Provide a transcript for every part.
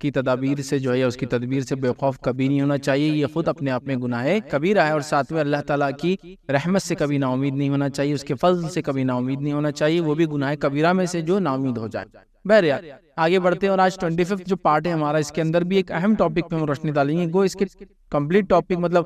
کی تدابیر سے جو ہے اس کی تدبیر سے بے خوف کبھی نہیں ہونا چاہیے. یہ خود اپنے آپ میں گناہ کبیرہ ہے. اور ساتویں اللہ تعالیٰ کی رحمت سے کبھی نا امید نہیں ہونا چاہیے, اس کے فضل سے کبھی نا امید نہیں ہونا چاہیے, وہ بھی گناہ کبیرہ میں سے جو نا امید ہو جائے. بہرحال آگے بڑھتے ہیں, اور آج 25 جو پارٹ ہے ہمارا, اس کے اندر بھی ایک اہم ٹاپک پہ ہم روشنی ڈالیں گے. اس کے کمپلیٹ ٹاپک مطلب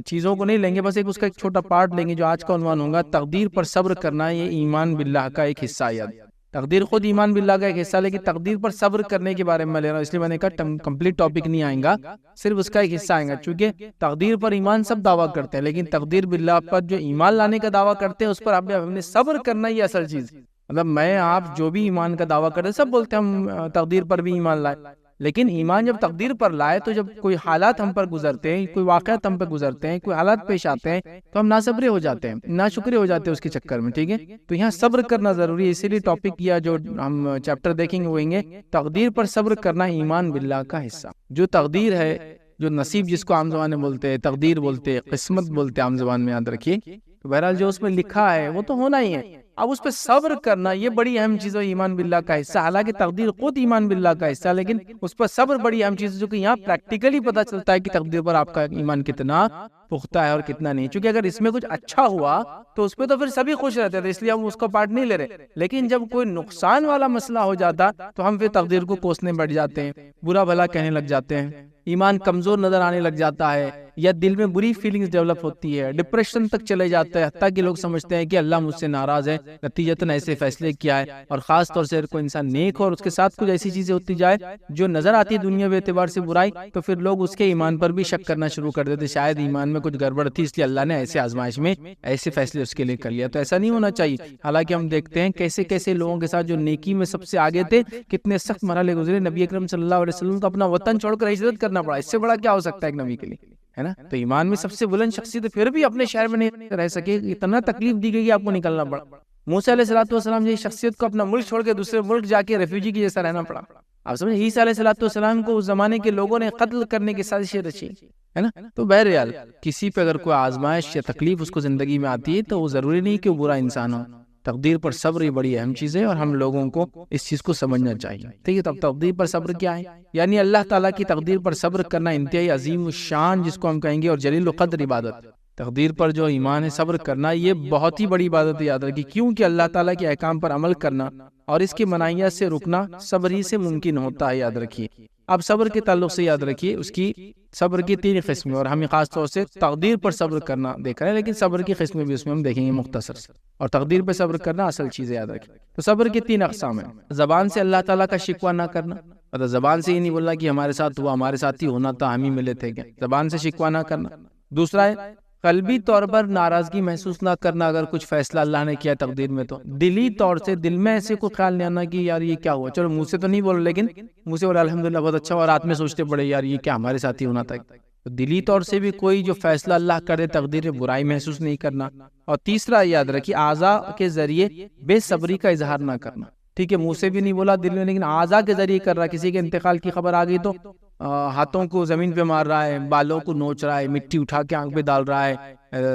چیزوں کو نہیں لیں گے, بس اس کا ایک چھوٹا پارٹ لیں گے جو آج کا عنوان ہوگا تقدیر پر صبر کرنا. یہ ایمان باللہ کا ایک حصہ ہے. تقدیر خود ایمان باللہ کا ایک حصہ, لیکن تقدیر پر صبر کرنے کے بارے میں لے رہا ہوں, اس لیے میں نے کہا کمپلیٹ ٹاپک نہیں آئے گا, صرف اس کا ایک حصہ آئے گا. چونکہ تقدیر پر ایمان سب دعویٰ کرتے ہیں, لیکن تقدیر باللہ پر جو ایمان لانے کا دعویٰ کرتے ہیں اس پر ہم نے صبر کرنا, یہ اصل چیز. مطلب میں آپ جو بھی ایمان کا دعویٰ کرتے ہیں سب بولتے ہیں ہم تقدیر پر بھی ایمان لائے, لیکن ایمان جب تقدیر پر لائے تو جب کوئی حالات ہم پر گزرتے ہیں, کوئی واقعات ہم پر گزرتے ہیں, کوئی حالات پیش آتے ہیں, تو ہم ناصبرے ہو جاتے ہیں, ناشکرے ہو جاتے ہیں اس کے چکر میں. ٹھیک ہے, تو یہاں صبر کرنا ضروری ہے. اسی لیے ٹاپک کیا جو ہم چیپٹر دیکھیں گے وہ ہیں گے تقدیر پر صبر کرنا ایمان باللہ کا حصہ. جو تقدیر ہے, جو نصیب جس کو عام زبان میں بولتے ہیں, تقدیر بولتے ہیں, قسمت بولتے ہیں عام زبان میں, یاد رکھیے. تو بہرحال جو اس میں لکھا ہے وہ تو ہونا ہی ہے. اب اس پہ صبر کرنا یہ بڑی اہم چیز ہے, ایمان باللہ کا حصہ. حالانکہ تقدیر خود ایمان باللہ کا حصہ, لیکن اس پر صبر بڑی اہم چیز ہے, جو کہ یہاں پریکٹیکلی پتہ چلتا ہے کہ تقدیر پر آپ کا ایمان کتنا پختہ ہے اور کتنا نہیں. چونکہ اگر اس میں کچھ اچھا ہوا تو اس پہ تو پھر سبھی خوش رہتے تھے, اس لیے ہم اس کا پارٹ نہیں لے رہے. لیکن جب کوئی نقصان والا مسئلہ ہو جاتا تو ہم پھر تقدیر کو کوسنے بیٹھ جاتے ہیں, برا بھلا کہنے لگ جاتے ہیں, ایمان کمزور نظر آنے لگ جاتا ہے, یا دل میں بری فیلنگز ڈیولپ ہوتی ہے, ڈپریشن تک چلے جاتا ہے, حتیٰ کہ لوگ سمجھتے ہیں کہ اللہ مجھ سے ناراض ہے, نتیجتاً ایسے فیصلے کیا ہے. اور خاص طور سے کوئی انسان نیک ہو اور اس کے ساتھ کچھ ایسی چیزیں ہوتی جائے جو نظر آتی ہے دنیا کے اعتبار سے برائی, تو پھر لوگ اس کے ایمان پر بھی شک کرنا شروع کر دیتے, شاید ایمان میں کچھ گڑبڑ تھی اس لیے اللہ نے ایسے آزمائش میں ایسے فیصلے اس کے لیے کر لیا. تو ایسا نہیں ہونا چاہیے. حالانکہ ہم دیکھتے ہیں کیسے کیسے لوگوں کے ساتھ جو نیکی میں سب سے آگے تھے کتنے سخت مرحلے گزرے. نبی اکرم صلی اللہ علیہ وسلم کو اپنا وطن چھوڑ کر ہجرت کرنا پڑا, اس سے بڑا کیا ہو سکتا ہے ایک نبی کے لیے, ہے نا. تو ایمان میں سب سے بلند شخصیت پھر بھی اپنے شہر میں نہیں رہ سکے, اتنا تکلیف دی گئی کہ آپ کو نکلنا پڑا. موسیٰ علیہ السلام جیسی شخصیت کو اپنا ملک چھوڑ کے دوسرے ملک جا کے ریفیوجی کی جیسا رہنا پڑا. آپ سمجھیں, عیسیٰ علیہ السلام کو اس زمانے کے لوگوں نے قتل کرنے کی سازشیں رچی, ہے نا. تو بہرحال کسی پہ اگر کوئی آزمائش یا تکلیف اس کو زندگی میں آتی ہے تو وہ ضروری نہیں کہ وہ برا انسان ہو. تقدیر پر صبر یہ بڑی اہم چیز ہے, اور ہم لوگوں کو اس چیز کو سمجھنا چاہیے. ٹھیک ہے, تب تقدیر پر صبر کیا ہے؟ یعنی اللہ تعالیٰ کی تقدیر پر صبر کرنا انتہائی عظیم الشان جس کو ہم کہیں گے, اور جلیل القدر عبادت. تقدیر پر جو ایمان ہے, صبر کرنا, یہ بہت ہی بڑی عبادت ہے, یاد رکھیے. کیونکہ اللہ تعالیٰ کے احکام پر عمل کرنا اور اس کی مناہیات سے رکنا صبر ہی سے ممکن ہوتا ہے, یاد رکھیے. اب صبر کے تعلق سے یاد رکھیے اس کی صبر کی 3 قسمیں, اور ہمیں خاص طور سے تقدیر پر صبر کرنا دیکھ رہے ہیں, لیکن صبر کی قسمیں بھی اس میں ہم دیکھیں گے مختصر سے. اور تقدیر پہ صبر کرنا اصل چیز ہے, یاد رکھیے. تو صبر کی 3 اقسام ہیں. زبان سے اللہ تعالیٰ کا شکوہ نہ کرنا, مطلب زبان سے یہ نہیں بولنا کہ ہمارے ساتھ ہوا, ہمارے ساتھ ہی ہونا تھا, ہم ہی ملے تھے, کیا زبان سے شکوہ نہ کرنا. دوسرا ہے قلبی طور پر ناراضگی محسوس نہ کرنا اگر کچھ فیصلہ اللہ نے کیا تقدیر میں, تو دلی طور سے دل میں ایسے کوئی خیال نہیں آنا کہ یار یہ کیا ہوا. چلو منہ سے تو نہیں بول, لیکن منہ سے بولا الحمدللہ بہت اچھا, اور رات میں سوچتے پڑے یار یہ کیا ہمارے ساتھ ہی ہونا تھا. تو دلی طور سے بھی کوئی جو فیصلہ اللہ کرے تقدیر میں برائی محسوس نہیں کرنا. اور تیسرا یاد رکھیے اعضاء کے ذریعے بے صبری کا اظہار نہ کرنا. ٹھیک ہے, منہ سے بھی نہیں بولا دل میں, لیکن اعضاء کے ذریعے کر رہا. کسی کے انتقال کی خبر آ گئی تو ہاتھوں کو زمین پہ مار رہا ہے, بالوں کو نوچ رہا ہے, مٹی اٹھا کے آنکھ پہ ڈال رہا ہے,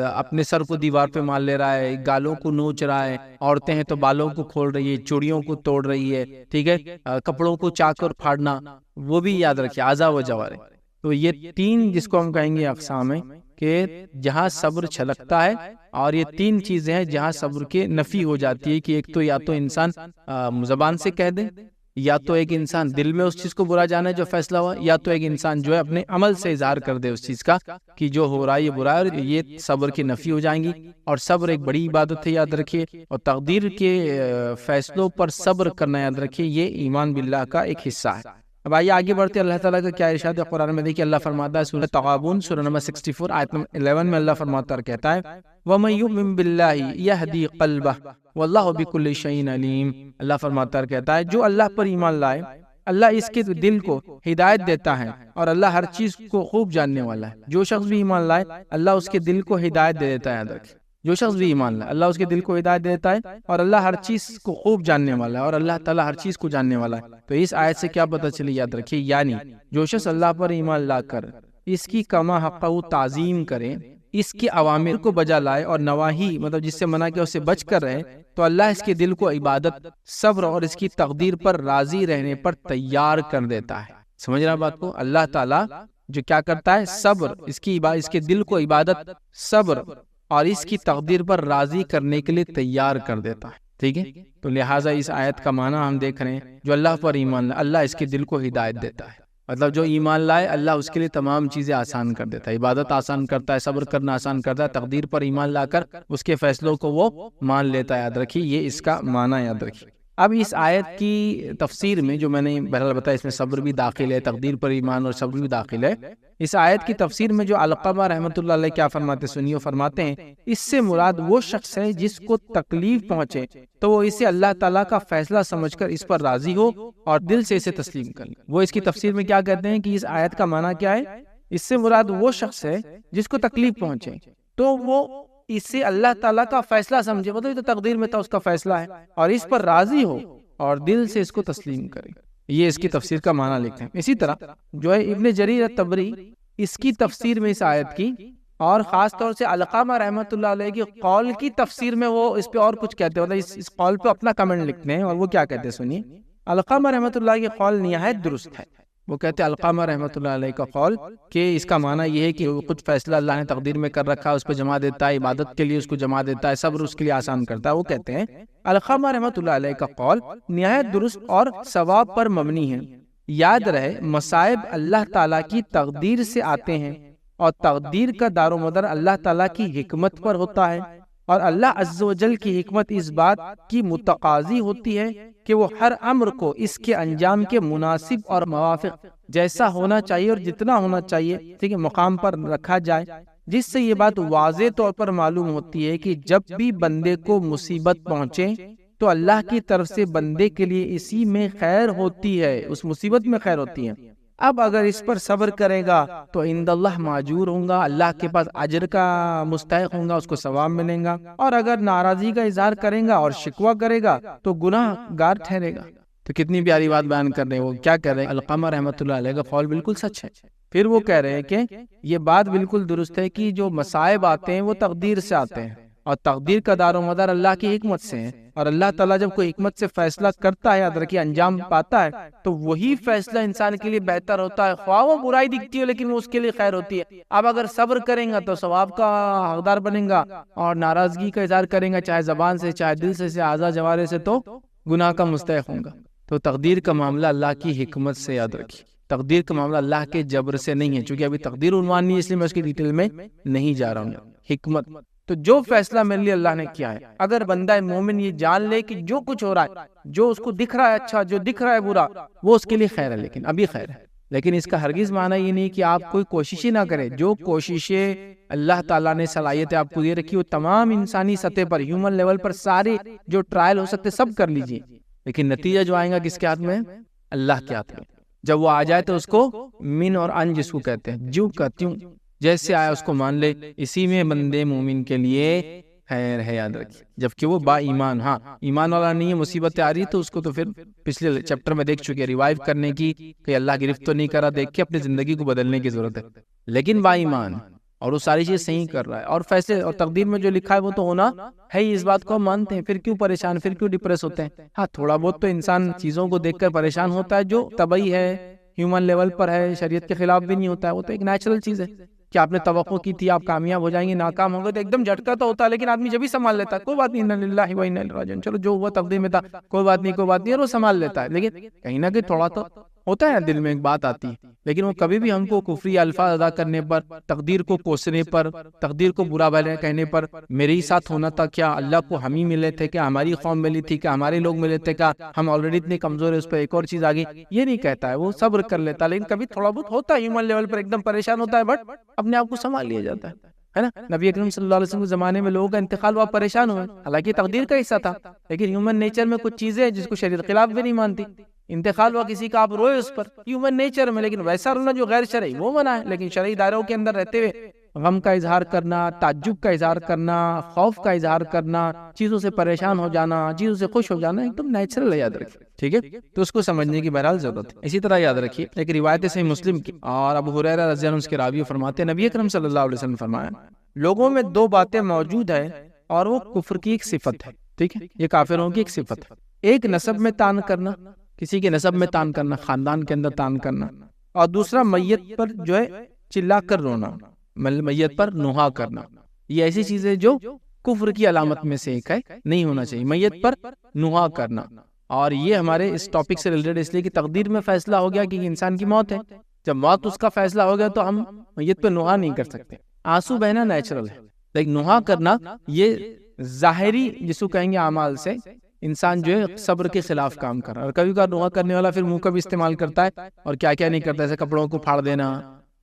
اپنے سر کو دیوار پہ مار لے رہا ہے, گالوں کو نوچ رہا ہے. عورتیں ہیں تو بالوں کو کھول رہی ہے, چوڑیوں کو توڑ رہی ہے, ٹھیک ہے, کپڑوں کو چاک اور پھاڑنا, وہ بھی یاد رکھیے اعضاء و جوارح. تو یہ 3 جس کو ہم کہیں گے اقسام ہیں کہ جہاں صبر چھلکتا ہے, اور یہ 3 چیزیں ہیں جہاں صبر کے نفی ہو جاتی ہے. کہ ایک تو یا تو انسان زبان سے کہہ دے, یا تو ایک انسان دل میں اس چیز کو برا جانے جو فیصلہ ہوا, یا تو ایک انسان جو ہے اپنے عمل سے اظہار کر دے اس چیز کا کہ جو ہو رہا ہے یہ برا ہے, اور یہ صبر کی نفی ہو جائیں گی. اور صبر ایک بڑی عبادت ہے, یاد رکھیے. اور تقدیر کے فیصلوں پر صبر کرنا, یاد رکھیے, یہ ایمان باللہ کا ایک حصہ ہے. اب آئیے آگے بڑھتے ہیں. اللہ تعالیٰ کا کیا ارشاد ہے قرآن میں, دیکھیے اللہ فرماتا ہے سورہ تغابن سورہ نمبر 64 آیت نمبر 11 میں اللہ فرماتا ہے, کہتا ہے وَمَن يُؤْمِن بِاللَّهِ يَهْدِي قَلْبَهُ وَاللَّهُ بِكُلِّ شَيْءٍ عَلِيمٌ. اللہ فرماتا ہے, کہتا ہے جو اللہ پر ایمان لائے اللہ اس کے دل کو ہدایت دیتا ہے, اور اللہ ہر چیز کو خوب جاننے والا ہے. جو شخص بھی ایمان لائے اللہ اس کے دل کو ہدایت دے دیتا ہے. یاد رکھیں, جو شخص بھی ایمان لائے اللہ اس کے دل کو ہدایت دیتا ہے, اور اللہ ہر چیز کو خوب جاننے والا ہے, اور اللہ تعالیٰ ہر چیز کو جاننے والا ہے. تو اس آیت سے کیا پتہ چلی, یاد رکھیے, یعنی جو شخص اللہ پر ایمان لا کر اس کی کما حقہ تعظیم کرے, اس کے اوامر کو بجا لائے, اور نواہی مطلب جس سے منع کیا اسے بچ کر رہے, تو اللہ اس کے دل کو عبادت, صبر اور اس کی تقدیر پر راضی رہنے پر تیار کر دیتا ہے. سمجھ رہا بات کو؟ اللہ تعالیٰ جو کیا کرتا ہے، صبر، اس کے دل کو عبادت، صبر اور اس کی تقدیر پر راضی کرنے کے لیے تیار کر دیتا ہے، ٹھیک ہے؟ تو لہٰذا اس آیت کا معنی ہم دیکھ رہے ہیں، جو اللہ پر ایمان لائے اللہ اس کے دل کو ہدایت دیتا ہے، مطلب جو ایمان لائے اللہ اس کے لیے تمام چیزیں آسان کر دیتا ہے، عبادت آسان کرتا ہے، صبر کرنا آسان کرتا ہے، تقدیر پر ایمان لا کر اس کے فیصلوں کو وہ مان لیتا ہے۔ یاد رکھیے، یہ اس کا معنی یاد رکھیے۔ اب اس آیت کی تفسیر میں جو میں نے بہرحال بتایا، اس میں صبر بھی داخل ہے، تقدیر پر ایمان اور صبر بھی داخل ہے۔ اس آیت کی تفسیر میں جو علقمہ رحمۃ اللہ علیہ کیا فرماتے سنیے، فرماتے ہیں اس سے مراد وہ شخص ہے جس کو تکلیف پہنچے تو وہ اسے اللہ تعالیٰ کا فیصلہ سمجھ کر اس پر راضی ہو اور دل سے اسے تسلیم کر لے۔ وہ اس کی تفسیر میں کیا کہتے ہیں کہ اس آیت کا معنی کیا ہے، اس سے مراد وہ شخص ہے جس کو تکلیف پہنچے تو وہ اسے اللہ تعالیٰ کا فیصلہ سمجھے، مطلب یہ تو تقدیر میں تھا، اس کا فیصلہ ہے، اور اس پر راضی ہو اور دل سے اس کو تسلیم کرے۔ یہ اس کی تفسیر کا معنی لکھتے ہیں۔ اسی طرح جو ہے ابن جریر الطبری اس کی تفسیر میں اس آیت کی اور خاص طور سے علقمہ رحمۃ اللہ علیہ کی قول کی تفسیر میں وہ اس پہ اور کچھ کہتے ہیں، مطلب اس قول پہ اپنا کمنٹ لکھتے ہیں، اور وہ کیا کہتے ہیں سنیے۔ علقمہ رحمۃ اللہ کی قول نہایت درست ہے۔ وہ کہتے ہیں علقمہ رحمۃ اللہ علیہ کا قول کہ اس کا معنی یہ ہے کہ کچھ فیصلہ اللہ نے تقدیر میں کر رکھا ہے، اس پہ جمع دیتا ہے، عبادت کے لیے اس کو جمع دیتا ہے، صبر اس کے لیے آسان کرتا ہے۔ وہ کہتے ہیں علقمہ رحمۃ اللہ علیہ کا قول نہایت درست اور ثواب پر مبنی ہے۔ یاد رہے مصائب اللہ تعالیٰ کی تقدیر سے آتے ہیں اور تقدیر کا دار و مدار اللہ تعالیٰ کی حکمت پر ہوتا ہے، اور اللہ عز و جل کی حکمت اس بات کی متقاضی ہوتی ہے کہ وہ ہر امر کو اس کے انجام کے مناسب اور موافق جیسا ہونا چاہیے اور جتنا ہونا چاہیے، ٹھیک ہے، مقام پر رکھا جائے، جس سے یہ بات واضح طور پر معلوم ہوتی ہے کہ جب بھی بندے کو مصیبت پہنچے تو اللہ کی طرف سے بندے کے لیے اسی میں خیر ہوتی ہے، اس مصیبت میں خیر ہوتی ہے۔ اب اگر اس پر صبر کرے گا تو عند اللہ ماجور ہوں گا، اللہ کے پاس اجر کا مستحق ہوں گا، اس کو ثواب ملے گا، اور اگر ناراضی کا اظہار کرے گا اور شکوہ کرے گا تو گناہ گار ٹھہرے گا۔ تو کتنی پیاری بات بیان کر رہے ہیں، وہ کیا کہہ رہے ہیں، علقمہ رحمۃ اللہ علیہ کا قول بالکل سچ ہے۔ پھر وہ کہہ رہے ہیں کہ یہ بات بالکل درست ہے کہ جو مصائب آتے ہیں وہ تقدیر سے آتے ہیں، اور تقدیر کا دار و مدار اللہ کی حکمت سے ہے، اور اللہ تعالیٰ جب کوئی حکمت سے فیصلہ کرتا ہے، یاد رکھیے انجام پاتا ہے، تو وہی فیصلہ انسان کے لیے بہتر ہوتا ہے، خواہ وہ برائی دکھتی ہو لیکن وہ اس کے لیے خیر ہوتی ہے۔ اب اگر صبر کریں گا تو ثواب کا حقدار بنیں گا، اور ناراضگی کا اظہار کریں گا چاہے زبان سے چاہے دل سے اعضاء جوارح سے تو گناہ کا مستحق ہوں گا۔ تو تقدیر کا معاملہ اللہ کی حکمت سے، یاد رکھیے تقدیر کا معاملہ اللہ کے جبر سے نہیں ہے، چونکہ ابھی تقدیر عنوان نہیں ہے اس لیے میں اس کی ڈیٹیل میں نہیں جا رہا ہوں۔ حکمت تو جو فیصلہ میرے لیے اللہ نے کیا ہے، اگر بندہ مومن یہ جان لے کہ جو کچھ ہو رہا ہے، جو اس کو دکھ رہا ہے اچھا، جو دکھ رہا ہے برا، وہ اس کے لیے خیر ہے، لیکن ابھی خیر ہے، لیکن اس کا ہرگز معنی یہ نہیں کہ آپ کوئی کوشش ہی نہ کریں۔ جو کوششیں اللہ تعالیٰ نے صلاحیتیں آپ کو دے رکھی وہ تمام انسانی سطح پر، ہیومن لیول پر سارے جو ٹرائل ہو سکتے سب کر لیجئے، لیکن نتیجہ جو آئے گا کس کے ہاتھ میں؟ اللہ کے ہاتھ میں۔ جب وہ آ جائے تو اس کو من اور ان جس کو کہتے ہیں، جو کا تیوں جیسے آیا اس کو مان لے، اسی میں بندے مومن کے لیے خیر ہے، یاد رکھیے۔ جبکہ وہ با ایمان، ہاں ایمان والا نہیں ہے، مصیبتیں آ رہی تو اس کو تو پھر پچھلے چیپٹر میں دیکھ چکے، ریوائیو کرنے کی کہ اللہ گرفت تو نہیں کرا، دیکھ کے اپنی زندگی کو بدلنے کی ضرورت ہے، لیکن با ایمان اور وہ ساری چیز صحیح کر رہا ہے، اور فیصلے اور تقدیر میں جو لکھا ہے وہ تو ہونا ہے ہی، اس بات کو ہم مانتے ہیں، پھر کیوں پریشان، پھر کیوں ڈپریس ہوتے ہیں؟ ہاں تھوڑا بہت تو انسان چیزوں کو دیکھ کر پریشان ہوتا ہے جو طبعی ہے، ہیومن لیول پر ہے، شریعت کے خلاف بھی نہیں ہوتا ہے، وہ تو ایک نیچرل چیز ہے کہ آپ نے توقع کی تھی آپ کامیاب ہو جائیں گے، ناکام ہو گئے تو ایک دم جھٹکا تو ہوتا ہے، لیکن آدمی جب ہی سنبھال لیتا ہے، کوئی بات نہیں، انا للہ و انا الیہ راجعون، چلو جو ہوا تقدیر میں تھا، کوئی بات نہیں اور وہ سنبھال لیتا ہے، لیکن کہیں نہ کہیں تھوڑا تو ہوتا ہے دل میں ایک بات آتی ہے، لیکن وہ کبھی بھی ہم کو کفری الفاظ ادا کرنے پر، تقدیر کو کوسنے پر، تقدیر کو برا بھلا کہنے پر، میرے ہی ساتھ ہونا تھا کیا، اللہ کو ہم ہی ملے تھے کیا، ہماری قوم ملی تھی کیا، ہمارے لوگ ملے تھے کیا، ہم آلریڈی اتنے کمزور ہیں، اس پہ ایک اور چیز آگئی، یہ نہیں کہتا ہے، وہ صبر کر لیتا ہے، لیکن کبھی تھوڑا بہت ہوتا ہے ہیومن لیول پر ایک دم پریشان ہوتا ہے، بٹ اپنے آپ کو سنبھال لیا جاتا ہے نا۔ نبی اکرم صلی اللہ علیہ وسلم کے زمانے میں لوگوں کا انتقال ہوا، پریشان ہوئے، حالانکہ تقدیر کا حصہ تھا، لیکن ہیومن نیچر میں کچھ چیزیں جس کو شریعت خلاف بھی نہیں مانتی، انتقال ہوا کسی کا آپ روئے اس پر، ہیومن نیچر میں، لیکن ویسا رونا جو غیر شرعی وہ منع ہے، لیکن شرعی دائروں کے اندر رہتے ہوئے غم کا اظہار کرنا، تعجب کا اظہار کرنا، خوف کا اظہار کرنا، چیزوں سے پریشان ہو جانا، چیزوں سے خوش ہو جانا ایک دم نیچرل ہے، یاد رکھیے، ٹھیک ہے، تو اس کو سمجھنے کی بہرحال ضرورت ہے۔ اسی طرح یاد رکھیے ایک روایت صحیح مسلم کی، اور ابو ہریرہ رضی اللہ عنہ اس کے راوی فرماتے ہیں نبی اکرم صلی اللہ علیہ وسلم فرمایا لوگوں میں دو باتیں موجود ہیں اور وہ کفر کی ایک صفت ہے، ٹھیک ہے، یہ کافروں کی ایک صفت ہے، ایک نسب میں تان کرنا، کسی کے نسب میں تان کرنا، خاندان کے اندر تان کرنا، اور دوسرا میت پر جو ہے چلا کر رونا، میت پر نوحہ کرنا، یہ ایسی چیزیں جو کفر کی علامت میں سے ایک ہے، نہیں ہونا چاہیے میت پر نوحہ کرنا۔ اور یہ ہمارے اس ٹاپک سے ریلیٹڈ اس لیے کہ تقدیر میں فیصلہ ہو گیا کہ انسان کی موت ہے، جب موت اس کا فیصلہ ہو گیا تو ہم میت پہ نوحہ نہیں کر سکتے۔ آنسو بہنا نیچرل ہے، لیکن نوحہ کرنا یہ ظاہری جس کو کہیں گے اعمال سے انسان جو ہے صبر کے خلاف کام کر رہا ہے۔ اور کبھی کبھار نوحہ کرنے والا پھر منہ کا بھی استعمال کرتا ہے اور کیا کیا نہیں کرتا، جیسے کپڑوں کو پھاڑ دینا،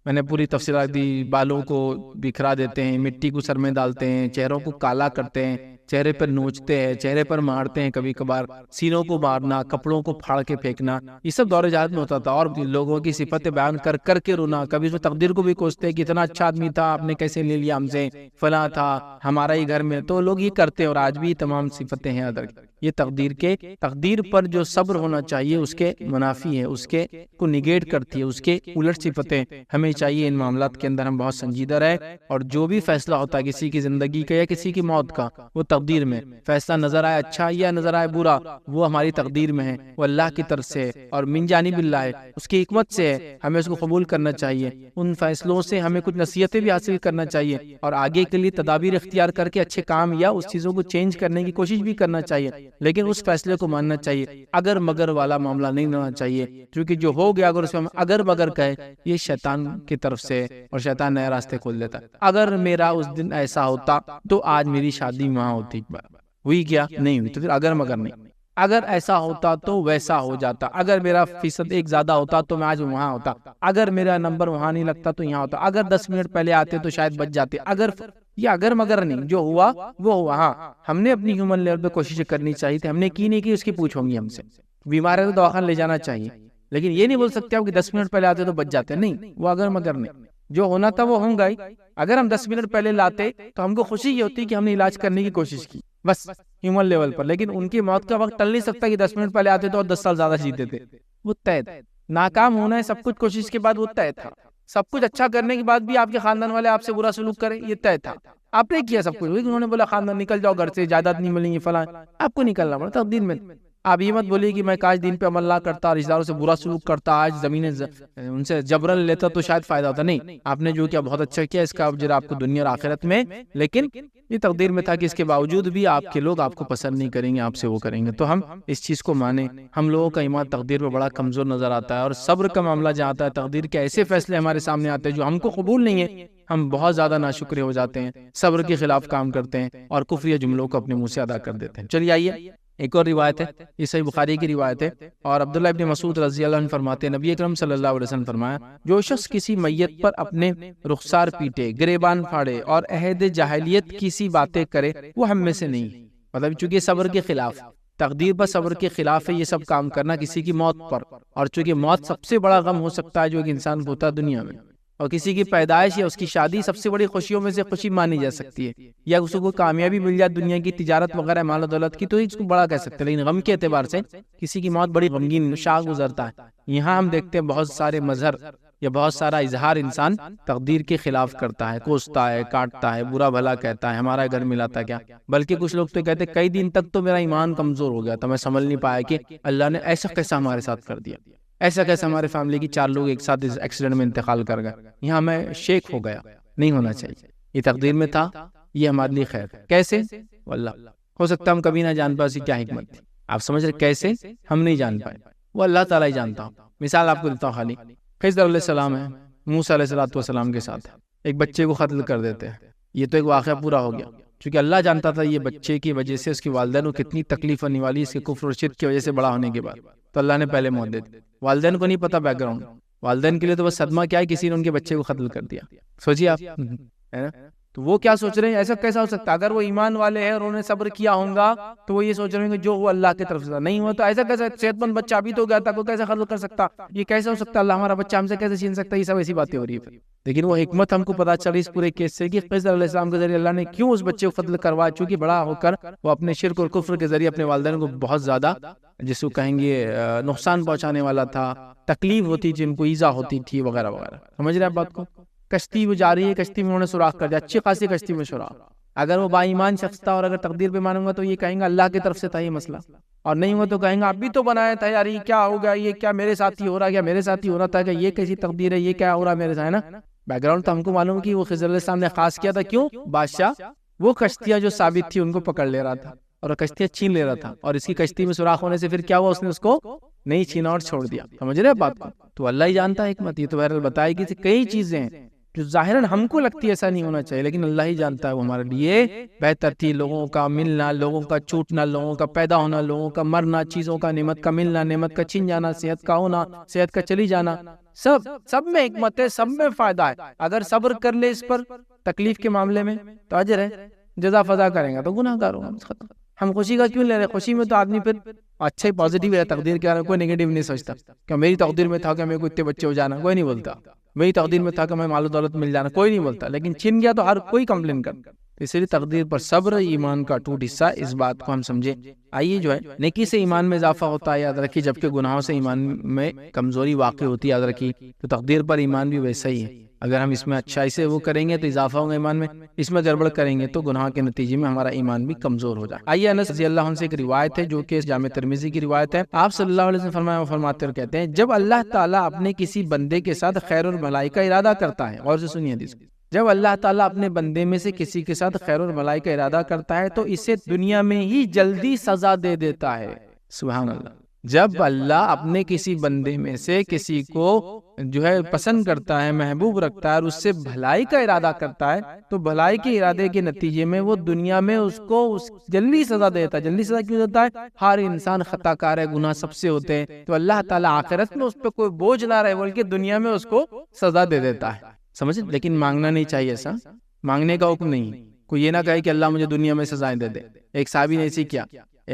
میں نے پوری تفصیلات دی، بالوں کو بکھرا دیتے ہیں، مٹی کو سر میں ڈالتے ہیں، چہروں کو کالا کرتے ہیں، چہرے پر نوچتے ہیں، چہرے پر مارتے ہیں، کبھی کبھار سینوں کو مارنا، کپڑوں کو پھاڑ کے پھینکنا، یہ سب دور جہاد میں ہوتا تھا۔ اور لوگوں کی صفتیں بیان کر کر کے رونا، کبھی اس میں تقدیر کو بھی کوستے ہیں کہ اتنا اچھا آدمی تھا، آپ نے کیسے لے لیا ہم سے، فلاں تھا ہمارا ہی گھر میں، تو لوگ یہ کرتے ہیں اور آج بھی تمام صفتیں ہیں ادر۔ یہ تقدیر پر جو صبر ہونا چاہیے اس کے منافی ہے، اس کے کو نگیٹ کرتی ہے، اس کے الٹ صفتیں ہمیں چاہیے۔ ان معاملات کے اندر ہم بہت سنجیدہ رہے، اور جو بھی فیصلہ ہوتا ہے کسی کی زندگی کا یا کسی کی موت کا، وہ تقدیر میں فیصلہ نظر آئے اچھا یا نظر آئے برا، وہ ہماری تقدیر میں ہے، وہ اللہ کی طرف سے اور من جانب اللہ ہے، اس کی حکمت سے ہے، ہمیں اس کو قبول کرنا چاہیے۔ ان فیصلوں سے ہمیں کچھ نصیحتیں بھی حاصل کرنا چاہیے اور آگے کے لیے تدابیر اختیار کر کے اچھے کام یا اس چیزوں کو چینج کرنے کی کوشش بھی کرنا چاہیے، لیکن اس فیصلے کو ماننا چاہیے۔ اگر مگر والا معاملہ نہیں ہونا چاہیے، کیونکہ جو ہو گیا اگر اس میں ہم اگر مگر کہے، یہ شیطان کی طرف سے، اور شیطان نئے راستے کھول دیتا ہے۔ اگر میرا اس دن ایسا ہوتا تو آج میری شادی وہاں ہوتی، ہوئی کیا نہیں ہوئی، تو پھر اگر مگر نہیں۔ اگر ایسا ہوتا تو ویسا ہو جاتا، اگر میرا فیصد ایک زیادہ ہوتا تو میں آج وہاں ہوتا، اگر میرا نمبر وہاں نہیں لگتا تو یہاں ہوتا، اگر 10 منٹ پہلے آتے تو شاید بچ جاتے۔ اگر مگر نہیں، جو ہوا وہ ہوا۔ ہاں ہم نے اپنی ہیومن لیول پہ کوشش کرنی چاہیے تھی، ہم نے کی نہیں کی، اس کی پوچھ ہوں گی ہم سے۔ بیمار ہے تو دواخانہ لے جانا چاہیے، لیکن یہ نہیں بول سکتے آپ کہ 10 منٹ پہلے آتے تو بچ جاتے، نہیں، وہ اگر مگر نہیں، جو ہونا تھا وہ ہوں گا ہی۔ اگر ہم 10 منٹ پہلے لاتے تو ہم کو خوشی یہ ہوتی کہ ہم نے علاج کرنے کی کوشش کی، بس ہیومن لیول پر، لیکن ان کی موت کا وقت ٹل نہیں سکتا کہ 10 منٹ پہلے آتے تو اور 10 سال زیادہ جیتے تھے۔ وہ طے تھا، ناکام ہونا ہے سب کچھ کوشش کے بعد، وہ طے تھا۔ سب کچھ اچھا کرنے کے بعد بھی آپ کے خاندان والے آپ سے برا سلوک کریں، یہ طے تھا۔ آپ نے کیا سب کچھ، انہوں نے بولا خاندان نکل جاؤ گھر سے، جائیداد نہیں ملیں گی فلاں، آپ کو نکلنا پڑا تقدیر میں۔ آپ یہ مت بولیے کہ میں کاش دین پہ عمل نہ کرتا، رشتہ داروں سے برا سلوک کرتا، آج زمینیں ان سے جبرن لیتا تو شاید فائدہ ہوتا، نہیں، آپ نے جو کیا بہت اچھا کیا، اس کا اجر آپ کو دنیا اور آخرت میں، لیکن یہ تقدیر میں تھا کہ اس کے باوجود بھی آپ کے لوگ آپ کو پسند نہیں کریں گے، آپ سے وہ کریں گے، تو ہم اس چیز کو مانیں۔ ہم لوگوں کا ایمان تقدیر پہ بڑا کمزور نظر آتا ہے، اور صبر کا معاملہ جہاں آتا ہے، تقدیر کے ایسے فیصلے ہمارے سامنے آتے ہیں جو ہم کو قبول نہیں ہے، ہم بہت زیادہ ناشکرے ہو جاتے ہیں، صبر کے خلاف کام کرتے ہیں اور کفریہ جملوں کو اپنے منہ سے ادا کر دیتے ہیں۔ چلیے آئیے ایک اور روایت ہے، یہ صحیح بخاری کی روایت ہے، اور عبداللہ ابن مسعود رضی اللہ عنہ فرماتے ہیں، نبی اکرم صلی اللہ علیہ وسلم فرمایا، جو شخص کسی میت پر اپنے رخسار پیٹے، گریبان پھاڑے اور عہد جاہلیت کی سی باتیں کرے، وہ ہم میں سے نہیں۔ مطلب چونکہ صبر کے خلاف، تقدیر پر صبر کے خلاف ہے یہ سب کام کرنا کسی کی موت پر، اور چونکہ موت سب سے بڑا غم ہو سکتا ہے جو ایک انسان کو ہوتا ہے دنیا میں، اور کسی کی پیدائش یا اس کی شادی سب سے بڑی خوشیوں میں سے خوشی مانی جا سکتی ہے، یا اس کو کامیابی مل جائے دنیا کی تجارت وغیرہ مال و دولت کی تو اس کو بڑا کہہ سکتے ہیں، لیکن غم کے اعتبار سے کسی کی موت بڑی غمگین شاہ گزرتا ہے۔ یہاں ہم دیکھتے ہیں بہت سارے مظہر یا بہت سارا اظہار انسان تقدیر کے خلاف کرتا ہے، کوستا ہے، کاٹتا ہے، برا بھلا کہتا ہے، ہمارا گھر ملا تھا کیا، بلکہ کچھ لوگ تو کہتے ہیں کئی دن تک تو میرا ایمان کمزور ہو گیا تھا، میں سمجھ نہیں پایا کہ اللہ نے ایسا کیسا ہمارے ساتھ کر دیا، ایسا کیسے ہمارے فیملی کی 4 لوگ ایک ساتھ ایکسیڈنٹ میں انتقال کر گئے، یہاں میں شیک ہو گیا، نہیں ہونا چاہیے، یہ تقدیر میں تھا، یہ ہمارے لیے خیر ہے۔ کیسے؟ واللہ ہو سکتا ہم کبھی نہ جان پائے اسی کیا حکمت تھی، آپ سمجھ رہے کیسے ہم نہیں جان پائے، وہ اللہ تعالیٰ ہی جانتا ہوں۔ مثال آپ کو دیتا ہوں، خالی خضر علیہ السلام ہے، موسیٰ علیہ السلام کے ساتھ ایک بچے کو قتل کر دیتے ہیں، یہ تو ایک واقعہ پورا ہو گیا، چونکہ اللہ جانتا تھا یہ بچے کی وجہ سے اس کی والدین کو کتنی تکلیف ہونے والی، اس کے کفر اور شرک کی وجہ سے بڑا ہونے کے بعد، تو اللہ نے پہلے موت دے دی۔ والدین کو نہیں پتا بیک گراؤنڈ، والدین کے لیے تو بس صدمہ کیا ہے کسی نے ان کے بچے کو قتل کر دیا، سوچیے آپ، ہے نا؟ تو وہ کیا سوچ رہے ہیں ایسا کیسا ہو سکتا ہے؟ اگر وہ ایمان والے ہیں اور انہوں نے صبر کیا ہوگا تو وہ یہ سوچ رہے ہیں کہ جو وہ اللہ کی طرف سے نہیں ہوا تو ایسا کیسا، صحت مند بچہ ابھی تو گیا تھا، کوئی کیسے قتل کر سکتا، یہ کیسے ہو سکتا، اللہ ہمارا بچہ ہم سے کیسے چھین سکتا، یہ سب ایسی باتیں ہو رہی ہے۔ لیکن وہ حکمت ہم کو پتا چلی اس پورے کیس سے کہ خضر علیہ السلام کے ذریعے اللہ نے کیوں اس بچے کو قتل کروایا، چونکہ بڑا ہو کر وہ اپنے شرک اور کفر کے ذریعے اپنے والدین کو بہت زیادہ جس کو کہیں گے نقصان پہنچانے والا تھا، تکلیف ہوتی تھی، ان کو ایذا ہوتی تھی وغیرہ وغیرہ، سمجھ رہے ہیں بات کو؟ کشتی وہ جا رہی ہے، کشتی میں انہوں نے سوراخ کر دیا، اچھی خاصی کشتی میں سوراخ، اگر وہ با ایمان شخص تھا اور اگر تقدیر پہ مانوں گا تو یہ کہیں گا اللہ کی طرف سے تھا یہ مسئلہ، اور نہیں ہوا تو کہیں گے اب بھی تو بنایا تھا یار، یہ کیا ہو گیا، یہ کیا میرے ساتھ ہی ہو رہا، کیا میرے ساتھ ہی ہو رہا تھا، کہ یہ کیسی تقدیر ہے، یہ کیا ہو رہا میرے ساتھ، ہے نا۔ بیک گراؤنڈ تو ہم کو معلوم کہ وہ خضر علیہ السلام نے خاص کیا تھا، کیوں؟ بادشاہ وہ کشتیاں جو ثابت تھی ان کو پکڑ لے رہا تھا اور کشتیاں چھین لے رہا تھا، اور اس کی کشتی میں سوراخ ہونے سے پھر کیا ہوا، اس نے اس کو نہیں چھینا اور چھوڑ دیا۔ سمجھ رہے بات کو؟ تو اللہ ہی جانتا ہے حکمت۔ یہ تو بہرحال بتائے گی کئی چیزیں ہیں جو ظاہراً ہم کو لگتی ہے ایسا نہیں ہونا چاہیے، لیکن اللہ ہی جانتا ہے وہ ہمارے لیے بہتر تھی۔ لوگوں کا ملنا، لوگوں کا چھوٹنا، لوگوں کا پیدا ہونا، لوگوں کا مرنا، چیزوں کا نعمت کا ملنا، نعمت کا چھن جانا، صحت کا ہونا، صحت کا چلی جانا، سب میں حکمت ہے، سب میں فائدہ ہے۔ اگر صبر کر لے اس پر تکلیف کے معاملے میں تو اجر ہے، جزا فضا کریں گا تو گناہ گار ہوگا۔ ہم خوشی کا کیوں لے رہے ہیں؟ خوشی میں تو آدمی پھر اچھا ہی پازیٹیو ہے، تقدیر کے بارے میں کوئی نیگیٹو نہیں سوچتا کہ میری تقدیر میں تھا کہ میرے کو اتنے بچے ہو جانا، کوئی نہیں بولتا۔ میری تقدیر میں تھا کہ میں مال و دولت مل جانا، کوئی نہیں بولتا، لیکن چھن گیا تو ہر کوئی کمپلین کرتا۔ اس لیے تقدیر پر صبر ایمان کا ٹوٹ حصہ، اس بات کو ہم سمجھیں۔ آئیے جو ہے نیکی سے ایمان میں اضافہ ہوتا ہے، یاد رکھیے، جبکہ گناہوں سے ایمان میں کمزوری واقع ہوتی ہے، یاد رکھیے۔ تو تقدیر پر ایمان بھی ویسا ہی ہے، اگر ہم اس میں اچھائی سے وہ کریں گے تو اضافہ ہوگا ایمان میں، اس میں گڑبڑ کریں گے تو گناہ کے نتیجے میں ہمارا ایمان بھی کمزور ہو جائے۔ آئیے انس رضی اللہ عنہ سے ایک روایت ہے جو کہ جامع ترمذی کی روایت ہے۔ آپ صلی اللہ علیہ وسلم فرماتے اور کہتے ہیں، جب اللہ تعالیٰ اپنے کسی بندے کے ساتھ خیر اور بھلائی کا ارادہ کرتا ہے، غور سے سنیے حدیث، جب اللہ تعالیٰ اپنے بندے میں سے کسی کے ساتھ خیر اور بھلائی کا ارادہ کرتا ہے تو اسے دنیا میں ہی جلدی سزا دے دیتا ہے۔ سبحان اللہ۔ جب اللہ اپنے کسی بندے میں سے کسی کو جو ہے پسند کرتا ہے، محبوب رکھتا ہے اور اس سے بھلائی کا ارادہ کرتا ہے تو بھلائی کے ارادے کے نتیجے میں وہ دنیا میں اس کو جلدی سزا دیتا ہے۔ جلدی سزا کیوں دیتا ہے؟ ہر انسان خطا کار ہے، گناہ سب سے ہوتے ہیں، تو اللہ تعالیٰ آخرت میں اس پہ کوئی بوجھ نہ رہے بلکہ دنیا میں اس کو سزا دے دیتا ہے۔ سمجھ؟ لیکن مانگنا نہیں چاہیے، ایسا مانگنے کا حکم نہیں۔ کوئی یہ نہ کہے کہ اللہ مجھے دنیا میں سزائیں دے دے۔ ایک صحابی نے ایسی کیا،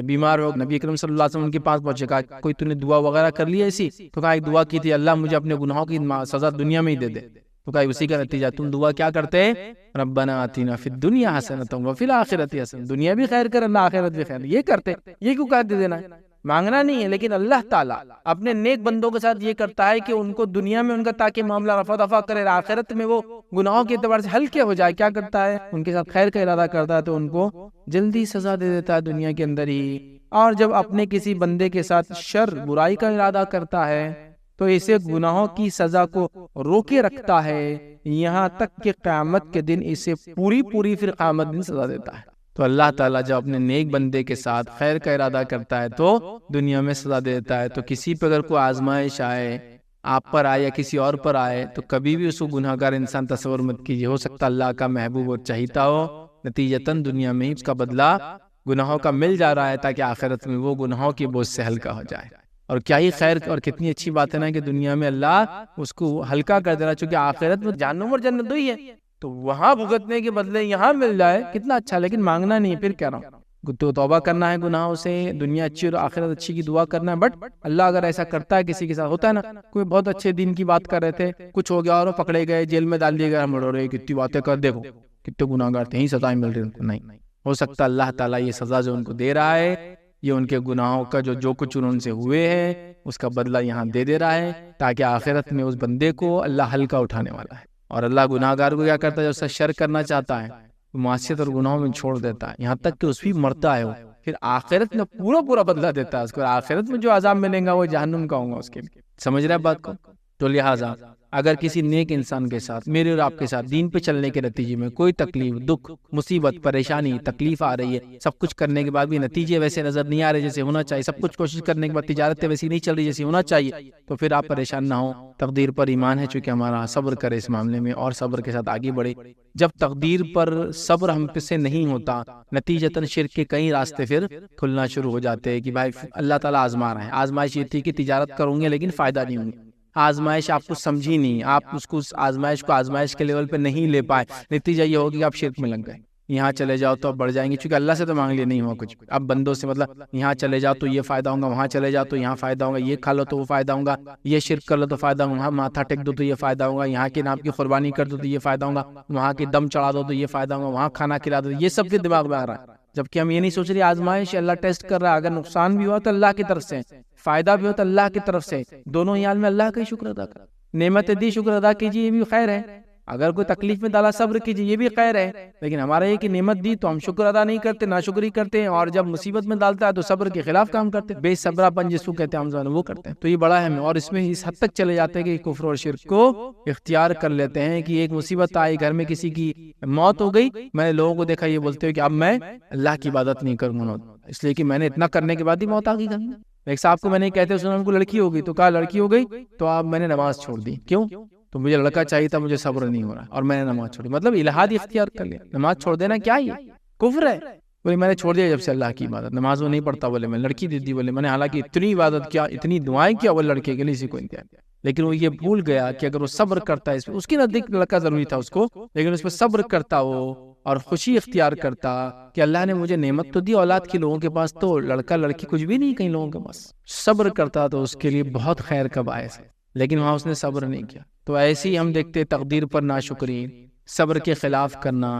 بیمار ہو، نبی اکرم صلی اللہ علیہ وسلم ان کے پاس پہنچے، کہا کوئی تو نے دعا وغیرہ کر لی ایسی؟ تو کہا ایک دعا کی تھی، اللہ مجھے اپنے گناہوں کی سزا دنیا میں ہی دے دے۔ تو کہا اسی کا نتیجہ تم دعا کیا کرتے ہیں؟ ربنا آتنا فی الدنیا حسنۃ وفی الآخرۃ حسنۃ، دنیا بھی خیر کر اللہ آخرت بھی خیر، یہ کرتے۔ یہ کیوں کہا دے دینا ہے؟ مانگنا نہیں ہے، لیکن اللہ تعالیٰ اپنے نیک بندوں کے ساتھ یہ کرتا ہے کہ ان کو دنیا میں ان کا تاکہ معاملہ رفع دفع کرے، آخرت میں وہ گناہوں کے اعتبار سے ہلکے ہو جائے، کیا کرتا ہے؟ ان کے ساتھ خیر کا ارادہ کرتا ہے تو ان کو جلدی سزا دے دیتا ہے دنیا کے اندر ہی۔ اور جب اپنے کسی بندے کے ساتھ شر برائی کا ارادہ کرتا ہے تو اسے گناہوں کی سزا کو روکے رکھتا ہے، یہاں تک کہ قیامت کے دن اسے پوری پھر قیامت دن سزا دیتا ہے۔ تو اللہ تعالیٰ جب اپنے نیک بندے کے ساتھ خیر کا ارادہ کرتا ہے تو دنیا میں سزا دیتا ہے۔ تو کسی پہ اگر کوئی آزمائش آئے، آپ پر آئے یا کسی اور پر آئے، تو کبھی بھی اس کو گناہ گار انسان تصور مت کیجیے، ہو سکتا اللہ کا محبوب اور چہیتا ہو، نتیجتاً دنیا میں ہی اس کا بدلہ گناہوں کا مل جا رہا ہے تاکہ آخرت میں وہ گناہوں کی بوجھ سے ہلکا ہو جائے۔ اور کیا ہی خیر اور کتنی اچھی بات ہے نا کہ دنیا میں اللہ اس کو ہلکا کر دے رہا، چونکہ آخرت میں جہنم اور جنت دو ہی ہے، تو وہاں بھگتنے کے بدلے یہاں مل جائے، کتنا اچھا۔ لیکن مانگنا نہیں، پھر کہہ رہا ہوں تو توبہ کرنا ہے گناہوں سے، دنیا اچھی اور آخرت اچھی کی دعا کرنا ہے۔ بٹ اللہ اگر ایسا کرتا ہے کسی کے ساتھ، ہوتا ہے نا کوئی بہت اچھے دین کی بات کر رہے تھے، کچھ ہو گیا اور پکڑے گئے، جیل میں ڈال دیے گئے، ہم رو رہے کتنی باتیں کر، دیکھو کتنے گناہ گار تھے، یہی سزائیں مل رہی ان کو۔ نہیں، ہو سکتا اللہ تعالیٰ یہ سزا جو ان کو دے رہا ہے، یہ ان کے گناہوں کا جو کچھ ان سے ہوئے ہیں اس کا بدلہ یہاں دے دے رہا ہے تاکہ آخرت میں اس بندے کو اللہ ہلکا اٹھانے والا ہے۔ اور اللہ گناہ گار کو کیا کرتا ہے؟ جب اس سے شر کرنا چاہتا ہے، معصیت اور گناہوں میں چھوڑ دیتا ہے، یہاں تک کہ اس بھی مرتا ہے، پھر آخرت میں پورا بدلہ دیتا ہے اس کو۔ آخرت میں جو عذاب ملے گا وہ جہنم کا ہوگا اس کے لیے۔ سمجھ رہے بات کو؟ تو لہٰذا اگر کسی نیک انسان کے ساتھ، میرے اور آپ کے ساتھ دین پہ چلنے کے نتیجے میں کوئی تکلیف، دکھ، مصیبت، پریشانی، تکلیف آ رہی ہے، سب کچھ کرنے کے بعد بھی نتیجے ویسے نظر نہیں آ رہے جیسے ہونا چاہیے، سب کچھ کوشش کرنے کے بعد تجارت ویسی نہیں چل رہی جیسی ہونا چاہیے، تو پھر آپ پریشان نہ ہوں، تقدیر پر ایمان ہے چونکہ ہمارا، صبر کرے اس معاملے میں اور صبر کے ساتھ آگے بڑھے۔ جب تقدیر پر صبر ہم سے نہیں ہوتا، نتیجتاً شرک کے کئی راستے پھر کھلنا شروع ہو جاتے ہیں کہ بھائی اللہ تعالیٰ آزما رہا ہے۔ آزمائش یہ تھی کہ تجارت کروں گے لیکن فائدہ نہیں ہوگا، آزمائش آپ کو سمجھی نہیں، آپ اس کو آزمائش کو آزمائش کے لیول پہ نہیں لے پائے، نتیجہ یہ ہوگا کہ آپ شرک میں لگ گئے۔ یہاں چلے جاؤ تو اب بڑھ جائیں گے، چونکہ اللہ سے تو مانگ لیے نہیں ہوا کچھ، اب بندوں سے مطلب یہاں چلے جاؤ تو یہ فائدہ ہوگا، وہاں چلے جاؤ تو یہاں فائدہ ہوگا، یہ کھا لو تو وہ فائدہ ہوگا، یہ شرک کر لو تو فائدہ ہوگا، وہاں ماتھا ٹیک دو تو یہ فائدہ ہوگا، یہاں کے نام کی قربانی کر دو تو یہ فائدہ ہوگا، وہاں کی دم چڑھا دو تو یہ فائدہ ہوگا، وہاں کھانا کھلا دو، یہ سب کے دماغ میں آ رہا ہے، جبکہ ہم یہ نہیں سوچ رہے آزمائش اللہ ٹیسٹ کر رہا ہے، اگر نقصان بھی ہوا تو اللہ کی طرف سے، فائدہ بھی ہو تو اللہ کی طرف سے، دونوں ہی حال میں اللہ کا ہی شکر ادا کر، نعمت دی شکر ادا کیجیے، یہ بھی خیر ہے، اگر کوئی تکلیف میں ڈالا صبر کیجیے، یہ بھی خیر ہے، لیکن ہمارا یہ کہ نعمت دی تو ہم شکر ادا نہیں کرتے، ناشکری کرتے ہیں، اور جب مصیبت میں ڈالتا ہے تو صبر کے خلاف کام کرتے ہیں، بے صبرا پن جس کو کہتے ہیں ہم وہ کرتے ہیں، تو یہ بڑا اہم ہے۔ اور اس میں اس حد تک چلے جاتے ہیں کہ کفر اور شرک کو اختیار کر لیتے ہیں کہ ایک مصیبت آئی، گھر میں کسی کی موت ہو گئی، میں نے لوگوں کو دیکھا یہ بولتے ہوئے کہ اب میں اللہ کی عبادت نہیں کروں گا، اس لیے کہ میں نے اتنا کرنے کے بعد ہی موت آ گئی۔ ایک صاحب کو میں نے کہتے سنا ان کو لڑکی ہو گئی، تو کہا لڑکی ہو گئی تو اب میں نے نماز چھوڑ دی، کیوں؟ تو مجھے لڑکا چاہیے تھا، مجھے صبر نہیں ہو رہا اور میں نے نماز چھوڑی، مطلب الہاد اختیار کر لیا۔ نماز چھوڑ دینا کیا یہ کفر ہے؟ بولے میں نے چھوڑ دیا جب سے اللہ کی عبادت، نماز وہ نہیں پڑھتا، بولے میں لڑکی دے دی، بولے میں نے حالانکہ اتنی عبادت کیا، اتنی دعائیں کیا وہ لڑکے کے لیے، اسی کو انتہا، لیکن وہ یہ بھول گیا کہ اگر وہ صبر کرتا ہے، اس کی نزدیک لڑکا ضروری تھا اس کو، لیکن اس پہ صبر کرتا وہ اور خوشی اختیار کرتا کہ اللہ نے مجھے نعمت تو دی اولاد کی، لوگوں کے پاس تو لڑکا لڑکی کچھ بھی نہیں، کہیں لوگوں کے پاس، صبر کرتا تو اس کے لیے بہت خیر کا باعث ہے، لیکن وہاں اس نے صبر نہیں کیا۔ تو ایسے ہی ہم دیکھتے تقدیر پر ناشکری، صبر کے خلاف کرنا،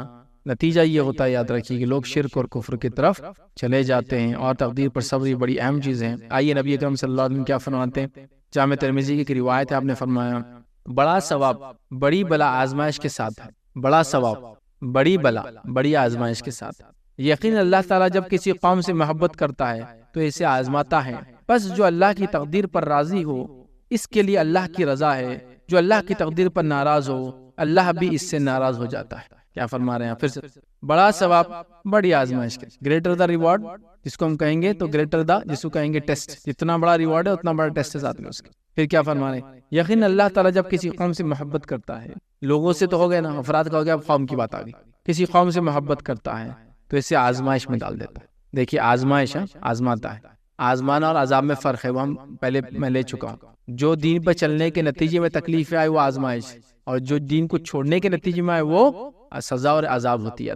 نتیجہ یہ ہوتا ہے یاد رکھیے کہ لوگ شرک اور کفر کی طرف چلے جاتے ہیں، اور تقدیر پر صبر یہ بڑی اہم چیز ہے۔ آئیے نبی اکرم صلی اللہ علیہ وسلم کیا فرماتے ہیں، جامع ترمذی کی ایک روایت ہے، آپ نے فرمایا بڑا ثواب بڑی بلا آزمائش کے ساتھ ہے، بڑا ثواب بڑی بلا بڑی آزمائش کے ساتھ۔ یقین اللہ تعالیٰ جب کسی قوم سے محبت کرتا ہے تو اسے آزماتا ہے، بس جو اللہ کی تقدیر پر راضی ہو اس کے لیے اللہ کی رضا ہے، جو اللہ کی تقدیر پر ناراض ہو اللہ بھی اس سے ناراض ہو جاتا ہے۔ کیا فرما رہے ہیں پھر سے، بڑا ثواب بڑی آزمائش کے، گریٹر دا ریوارڈ جس کو ہم کہیں گے، تو گریٹر دا جس کو کہیں گے ٹیسٹ، جتنا بڑا ریوارڈ ہے اتنا بڑا ٹیسٹ ہے ساتھ میں اس کے۔ پھر کیا فرما رہے ہیں، یقین اللہ تعالیٰ جب کسی قوم سے محبت کرتا ہے، لوگوں سے تو ہو گئے نا، افراد کا ہو گیا، اب قوم کی بات آ گئی، کسی قوم سے محبت کرتا ہے تو اسے آزمائش میں ڈال دیتا ہے۔ دیکھیے آزمائش ہے، آزماتا ہے، آزمانا اور عذاب میں فرق ہے، وہ ہم پہلے میں لے چکا ہوں۔ جو دین پر چلنے کے نتیجے میں تکلیفیں آئی وہ آزمائش، اور جو دین کو چھوڑنے کے نتیجے میں آئے وہ سزا اور عذاب ہوتی ہے۔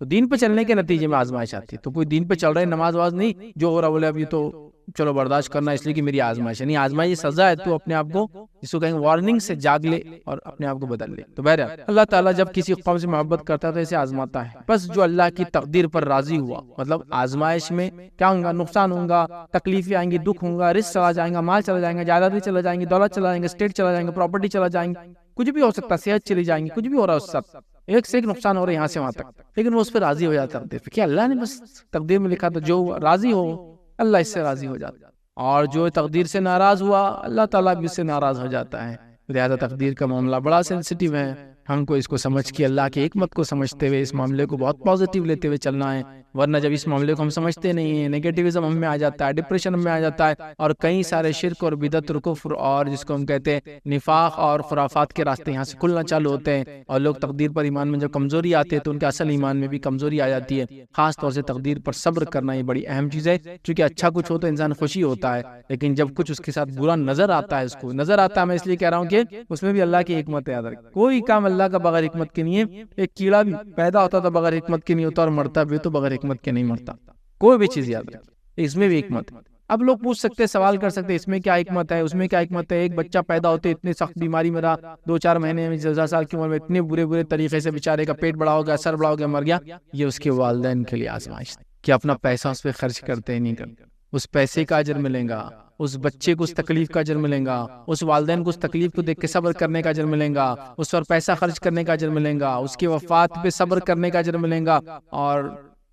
تو دین پہ چلنے کے نتیجے میں آزمائش آتی ہے، تو کوئی دین پہ چل رہا ہے، نماز واز نہیں، جو ہو رہا بولے اب یہ تو چلو برداشت کرنا اس لیے کہ میری آزمائش ہے، نہیں آزمائش یہ سزا ہے، تو اپنے آپ کو جس کو کہیں وارننگ سے جاگ لے اور اپنے آپ کو بدل لے۔ تو بہرحال اللہ تعالیٰ جب کسی قوم سے محبت کرتا ہے تو اسے آزماتا ہے، بس جو اللہ کی تقدیر پر راضی ہوا، مطلب آزمائش میں کیا ہوگا، نقصان ہوگا، تکلیفیں آئیں گی، دکھ ہوگا، رزق چلا جائیں گا، مال چلا جائیں گا، جائیدادیں چلا جائیں گی، دولت چلا جائیں گے، اسٹیٹ چلا جائیں گے، پراپرٹی چلا جائیں گے، کچھ بھی ہو سکتا ہے، صحت چلی جائیں گی، کچھ بھی ہو رہا ہے، اس سب ایک سے ایک نقصان ہو رہا ہے یہاں سے وہاں تک، لیکن وہ اس پہ راضی ہو جاتا ہے کہ اللہ نے بس تقدیر میں لکھا، تو جو راضی ہو اللہ اس سے راضی ہو جاتا ہے، اور جو تقدیر سے ناراض ہوا اللہ تعالیٰ بھی اس سے ناراض ہو جاتا ہے۔ لہذا تقدیر کا معاملہ بڑا سینسٹیو ہے، ہم کو اس کو سمجھ کے اللہ کی حکمت کو سمجھتے ہوئے اس معاملے کو بہت پازیٹیو لیتے ہوئے چلنا ہے، ورنہ جب اس معاملے کو ہم سمجھتے نہیں ہیں، نیگیٹیوزم ہم میں آ جاتا ہے، ڈپریشن ہم میں آ جاتا ہے، اور کئی سارے شرک اور بدعت اور کفر اور جس کو ہم کہتے ہیں نفاق اور خرافات کے راستے یہاں سے کھلنا چالو ہوتے ہیں، اور لوگ تقدیر پر ایمان میں جب کمزوری آتی ہے تو ان کے اصل ایمان میں بھی کمزوری آ جاتی ہے۔ خاص طور سے تقدیر پر صبر کرنا یہ بڑی اہم چیز ہے، چونکہ اچھا کچھ ہو تو انسان خوشی ہوتا ہے، لیکن جب کچھ اس کے ساتھ برا نظر آتا ہے، اس کو نظر آتا ہے، میں اس لیے کہہ رہا ہوں کہ اس میں بھی اللہ کی حکمت ہے۔ کوئی کام اللہ کا بغیر حکمت کے نہیں ہے، ایک کیڑا بھی پیدا ہوتا تو بغیر حکمت کے نہیں ہوتا، اور مرتا بھی تو بغیر حکمت کے نہیں مرتا، کوئی بھی چیز یاد رکھیں اس میں بھی حکمت ہے۔ اب لوگ پوچھ سکتے، سوال کر سکتے اس میں کیا حکمت ہے، اس میں کیا حکمت ہے، ایک بچہ پیدا ہوتے اتنے سخت بیماری میں رہا، 2-4 مہینے میں 10 سال کی عمر میں اتنے برے طریقے سے بیچارے کا پیٹ بڑا ہو گیا، سر بڑا ہو گیا، مر گیا، یہ اس کے والدین کے لیے آزمائش ہے کہ اپنا پیسہ اس پہ خرچ کرتے نہیں کرتے، اس پیسے کا اجر ملے گا، اس بچے کو اس تکلیف کا اجر ملے گا، اس والدین کو اس تکلیف کو دیکھ کے صبر کرنے کا اجر ملے گا، اس پر پیسہ خرچ کرنے کا اجر ملے گا، اس کی وفات پہ صبر کرنے کا اجر ملے گا، اور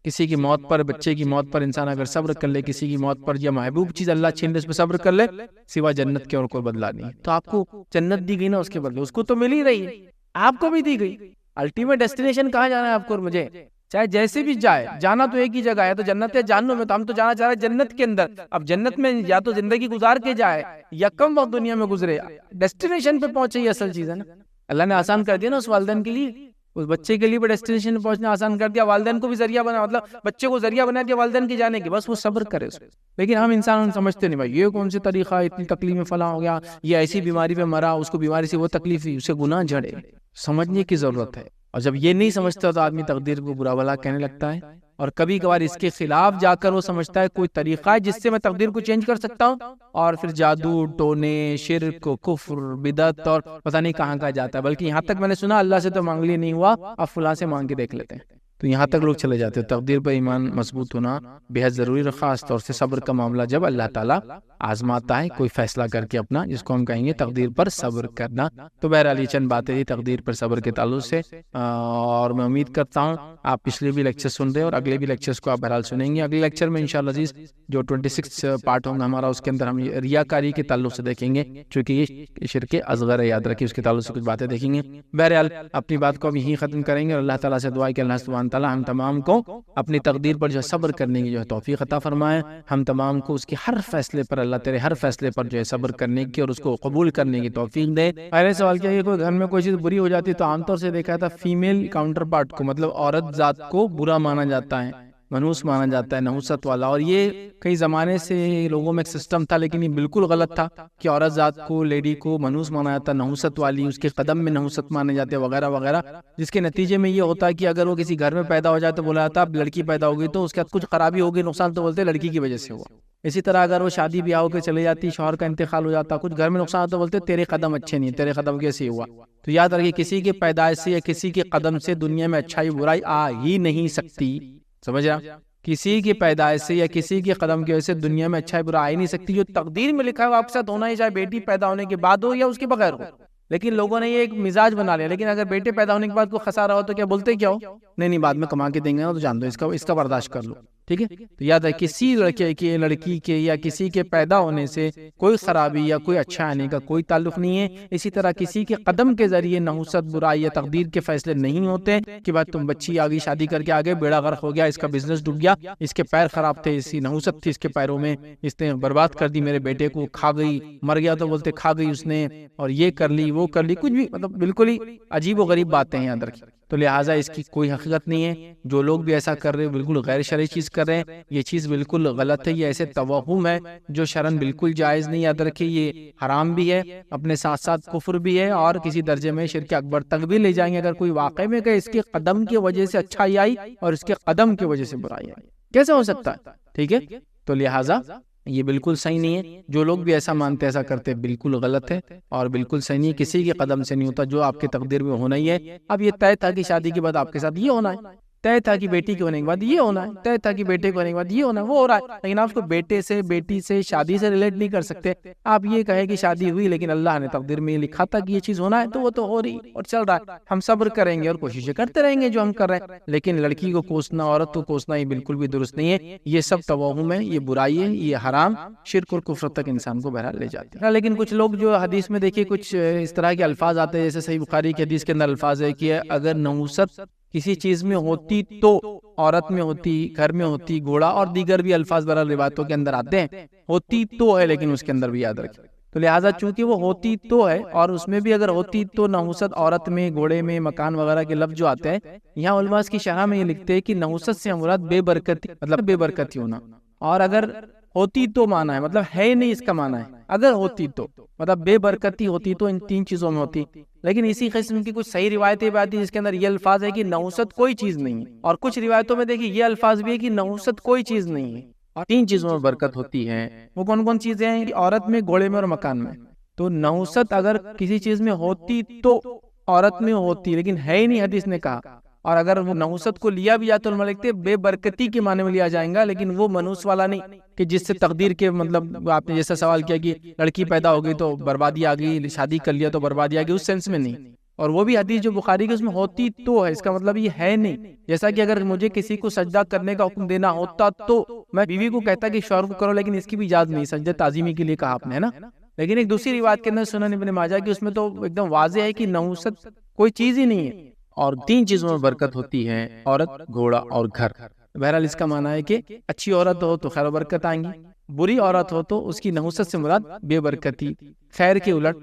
کسی کی موت پر، بچے کی موت پر انسان اگر صبر کر لے، کسی کی موت پر یا محبوب چیز اللہ چھین لے اس پہ صبر کر لے، سوا جنت کے اور کوئی بدلہ نہیں۔ تو آپ کو جنت دی گئی نا، اس کے بدلے اس کو تو مل ہی رہی ہے، آپ کو بھی دی گئی۔ الٹیمیٹ ڈیسٹینیشن کہاں جانا ہے آپ کو اور مجھے، چاہے جیسے بھی جائے، جانا تو ایک ہی جگہ ہے، تو جنت ہے جہنم میں، تو ہم تو جانا چاہ رہے ہیں جنت کے اندر۔ اب جنت میں یا تو زندگی گزار کے جائے یا کم وقت دنیا میں گزرے، ڈیسٹینیشن پہ پہنچے، یہ اصل چیز ہے نا۔ اللہ نے آسان کر دیا نا اس والدین کے لیے، اس بچے کے لیے بھی ڈیسٹینیشن پہ پہنچنا آسان کر دیا، والدین کو بھی ذریعہ بنا، مطلب بچے کو ذریعہ بنا دیا والدین کے جانے کے، بس وہ صبر کرے اس پہ۔ لیکن ہم انسان سمجھتے نہیں، بھائی یہ کون سی طریقہ، اتنی تکلیف میں فلاں ہو گیا، یہ ایسی بیماری پہ مرا، اس کو بیماری سے وہ تکلیف ہوئی، اسے گناہ جھڑے، سمجھنے کی ضرورت ہے۔ اور جب یہ نہیں سمجھتا تو آدمی تقدیر کو برا بھلا کہنے لگتا ہے، اور کبھی کبھار اس کے خلاف جا کر وہ سمجھتا ہے کوئی طریقہ ہے جس سے میں تقدیر کو چینج کر سکتا ہوں، اور پھر جادو، ٹونے، شرک، کفر، بدعت اور پتہ نہیں کہاں جاتا ہے۔ بلکہ یہاں تک میں نے سنا اللہ سے تو مانگ لی نہیں ہوا، اب فلاں سے مانگ کے دیکھ لیتے ہیں، تو یہاں تک لوگ چلے جاتے ہیں۔ تقدیر پر ایمان مضبوط ہونا بہت ضروری ہے، خاص طور سے صبر کا معاملہ جب اللہ تعالیٰ آزماتا ہے کوئی فیصلہ کر کے اپنا، جس کو ہم کہیں گے تقدیر پر صبر کرنا۔ تو بہرحال یہ چند باتیں تھی تقدیر پر صبر کے تعلق سے، اور میں امید کرتا ہوں آپ پچھلے بھی لیکچر سن رہے ہیں اور اگلے بھی لیکچرز کو آپ بہرحال سنیں گے۔ اگلے لیکچر میں انشاءاللہ عزیز جو 26 پارٹ ہوگا ہمارا، اس کے اندر ہم ریاکاری کے تعلق سے دیکھیں گے، چونکہ یہ شرک اصغر ہے، یاد رکھیے، اس کے تعلق سے کچھ باتیں دیکھیں گے۔ بہرحال اپنی بات کو اب یہیں ختم کریں گے اور اللہ تعالیٰ سے دعا ہے کہ اللہ سبحانہ تعالیٰ ہم تمام کو اپنی تقدیر پر جو ہے صبر کرنے کی جو ہے توفیق عطا فرمائے، ہم تمام کو اس کے ہر فیصلے پر، اللہ تیرے ہر فیصلے پر جو ہے صبر کرنے کی اور اس کو قبول کرنے کی توفیق دے۔ پہلے سوال کیا ہے، کوئی گھر میں کوئی چیز بری ہو جاتی ہے تو عام طور سے دیکھا تھا فیمیل کاؤنٹر پارٹ کو، مطلب عورت ذات کو برا مانا جاتا ہے، منحوس مانا جاتا ہے، نحوست والا، اور یہ کئی زمانے سے لوگوں میں ایک سسٹم تھا، لیکن یہ بالکل غلط تھا کہ عورت ذات کو، لیڈی کو منحوس مانا جاتا ہے، نحوست والی، اس کے قدم میں نحوست مانے جاتے وغیرہ وغیرہ، جس کے نتیجے میں یہ ہوتا ہے کہ اگر وہ کسی گھر میں پیدا ہو جائے تو بولا جاتا ہے اب لڑکی پیدا ہوگی تو اس کے بعد کچھ خرابی ہوگی، نقصان تو بولتے لڑکی کی وجہ سے ہوا۔ اسی طرح اگر وہ شادی بیاہ ہو کے چلے جاتی، شوہر کا انتقال ہو جاتا، کچھ گھر میں نقصان تو بولتے تیرے قدم اچھے نہیں، تیرے قدم کیسے ہوا۔ تو یاد رکھیے کسی کے پیدائش سے یا کسی کے قدم سے دنیا میں اچھائی برائی آ ہی نہیں سکتی، سمجھ رہا؟ کسی کی پیدائش سے یا کسی کے قدم کی وجہ سے دنیا میں اچھائی برا آ ہی نہیں سکتی، جو تقدیر میں لکھا ہے وہ آپ کے ساتھ ہونا ہی، چاہے بیٹی پیدا ہونے کے بعد ہو یا اس کے بغیر ہو۔ لیکن لوگوں نے یہ ایک مزاج بنا لیا، لیکن اگر بیٹے پیدا ہونے کے بعد کوئی خسارہ ہو تو کیا بولتے کیا ہو؟ نہیں بعد میں کما کے دیں گے تو جان دو، اس کا برداشت کر لو، ٹھیک ہے۔ تو یاد ہے کسی لڑکی کے یا کسی کے پیدا ہونے سے کوئی خرابی یا کوئی اچھا آنے کا کوئی تعلق نہیں ہے۔ اسی طرح کسی کے قدم کے ذریعے نحوست برائی یا تقدیر کے فیصلے نہیں ہوتے کہ بعد تم بچی آ گئی، شادی کر کے آگے، بیڑا غرق ہو گیا، اس کا بزنس ڈوب گیا، اس کے پیر خراب تھے، اسی نحوست تھی اس کے پیروں میں، اس نے برباد کر دی میرے بیٹے کو، کھا گئی، مر گیا تو بولتے کھا گئی اس نے، اور یہ کر لی وہ کر لی، کچھ بھی مطلب بالکل ہی عجیب و غریب باتیں ہیں یاد رکھیں۔ تو لہٰذا اس کی کوئی حقیقت نہیں ہے، جو لوگ بھی ایسا کر رہے ہیں بالکل غیر شرعی چیز کر رہے ہیں، یہ چیز بالکل غلط ہے، یہ ایسے توہم ہے جو شرعاً بالکل جائز نہیں، یاد رکھیں یہ حرام بھی ہے، اپنے ساتھ ساتھ کفر بھی ہے، اور کسی درجے میں شرک اکبر تک بھی لے جائیں گے اگر کوئی واقع میں کہ اس کے قدم کی وجہ سے اچھائی آئی اور اس کے قدم کی وجہ سے برائی آئی، کیسے ہو سکتا ہے؟ ٹھیک ہے، تو لہٰذا یہ بالکل صحیح نہیں ہے، جو لوگ بھی ایسا مانتے ایسا کرتے بالکل غلط ہے اور بالکل صحیح نہیں ہے، کسی کے قدم سے نہیں ہوتا، جو آپ کے تقدیر میں ہونا ہی ہے۔ اب یہ طے تھا کہ شادی کے بعد آپ کے ساتھ یہ ہونا ہے، طے تھا کہ بیٹی کے ہونے کے بعد یہ ہونا ہے، طے تھا کہ بیٹے کے ہونے کے بعد یہ ہونا ہے، وہ ہو رہا ہے، لیکن آپ اس کو بیٹے سے، بیٹی سے، شادی سے ریلیٹ نہیں کر سکتے۔ آپ یہ کہیں کہ شادی ہوئی لیکن اللہ نے تقدیر میں یہ لکھا تھا کہ یہ چیز ہونا ہے تو وہ تو ہو رہی اور چل رہا ہے، ہم صبر کریں گے اور کوششیں کرتے رہیں گے جو ہم کر رہے ہیں، لیکن لڑکی کو کوسنا، عورت کو کوسنا یہ بالکل بھی درست نہیں ہے، یہ سب توہم ہے، یہ برائی ہے، یہ حرام، شرک اور کفر تک انسان کو بہرحال لے جاتے ہیں۔ لیکن کچھ لوگ جو حدیث میں دیکھیے کچھ اس طرح کے الفاظ آتے ہیں، جیسے صحیح بخاری کی حدیث کے اندر الفاظ ہے کہ اگر نحوست کسی چیز میں ہوتی تو عورت میں ہوتی، گھر میں ہوتی، گھوڑا، اور دیگر بھی الفاظ بہرحال روایتوں کے اندر آتے ہیں، ہوتی تو ہے لیکن اس کے اندر بھی یاد رکھیں۔ تو لہٰذا چونکہ وہ ہوتی تو ہے اور اس میں بھی اگر ہوتی تو نحوست عورت میں، گھوڑے میں، مکان وغیرہ کے لفظ جو آتے ہیں، یہاں علماء کی شرح میں یہ لکھتے ہیں کہ نحوست سے مراد بے برکتی، مطلب بے برکتی ہونا، اور اگر ہوتی تو مانا ہے مطلب ہے نہیں، اس کا مانا ہے اگر ہوتی تو مطلب بے برکتی ہوتی تو ان تین چیزوں میں ہوتی۔ لیکن اسی قسم کی کچھ صحیح روایتیں بھی آتی ہیں جس کے اندر یہ الفاظ ہے کہ نحوست کوئی چیز نہیں ہے، اور کچھ روایتوں میں دیکھیے یہ الفاظ بھی ہے کہ نحوست کوئی چیز نہیں ہے اور تین چیزوں میں برکت ہوتی ہے۔ وہ کون کون چیزیں ہیں؟ عورت میں، گھوڑے میں اور مکان میں۔ تو نحوست اگر کسی چیز میں ہوتی تو عورت میں ہوتی، لیکن ہے ہی نہیں، حدیث نے کہا، اور اگر وہ نحوست کو لیا بھی جائے تو لکھتے بے برکتی کے معنی میں لیا جائے گا، لیکن وہ منحوس والا نہیں کہ جس سے تقدیر کے مطلب آپ نے جیسا سوال کیا کہ لڑکی پیدا ہو گئی تو بربادی آ گئی، شادی کر لیا تو بربادی آ گئی، اس سینس میں نہیں۔ اور وہ بھی حدیث جو بخاری کی اس میں ہوتی تو ہے، اس کا مطلب یہ ہے نہیں، جیسا کہ اگر مجھے کسی کو سجدہ کرنے کا حکم دینا ہوتا تو میں بیوی کو کہتا کہ شوہر کو کرو، لیکن اس کی بھی اجازت نہیں، سجدہ تعظیمی کے لیے کہا آپ نے، ہے نا۔ لیکن ایک دوسری روایت کے اندر سنن ابن ماجہ کی اس میں تو ایک دم واضح ہے کہ نحوست کوئی چیز ہی نہیں ہے، اور تین چیزوں میں برکت ہوتی ہے، عورت، گھوڑا اور گھر۔ بہرحال اس کا معنی ہے کہ اچھی عورت ہو تو خیر و برکت آئیں گی، بری عورت ہو تو اس کی نحوست سے مراد بے برکتی، خیر کے الٹ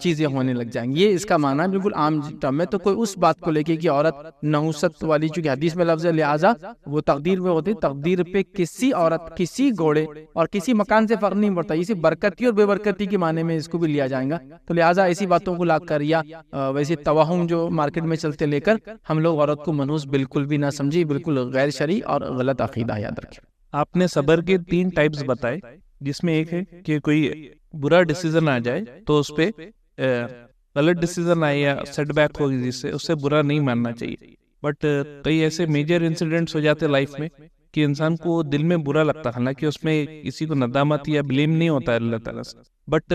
چیزیں ہونے لگ جائیں گی، یہ اس کا معنی ہے بالکل عام ٹرم میں۔ تو کوئی اس بات کو لے کے کہ عورت نحوست والی، چونکہ حدیث میں لفظ ہے لہٰذا وہ تقدیر میں ہوتی، تقدیر پہ کسی عورت، کسی گھوڑے اور کسی مکان سے فرق نہیں پڑتا، اسی برکتی اور بے برکتی کے معنی میں اس کو بھی لیا جائے گا۔ تو لہٰذا ایسی باتوں کو لا کر یا ویسے توہم جو مارکیٹ میں چلتے لے کر ہم لوگ عورت کو منحوس بالکل بھی نہ سمجھے، بالکل غیر شرعی اور غلط عقیدہ، یاد رکھیں۔ آپ نے صبر کے 3 ٹائپس بتائے، جس میں ایک ہے کہ کوئی برا ڈیسیزن آ جائے تو اس پہ غلط ڈیسیزن آئے یا سیٹ بیک ہوگی، جس سے اس سے برا نہیں ماننا چاہیے، بٹ کئی ایسے میجر انسیڈنٹس ہو جاتے لائف میں کہ انسان کو دل میں برا لگتا ہے، حالانکہ اس میں کسی کو ندامت یا بلیم نہیں ہوتا ہے اللہ تعالیٰ سے، بٹ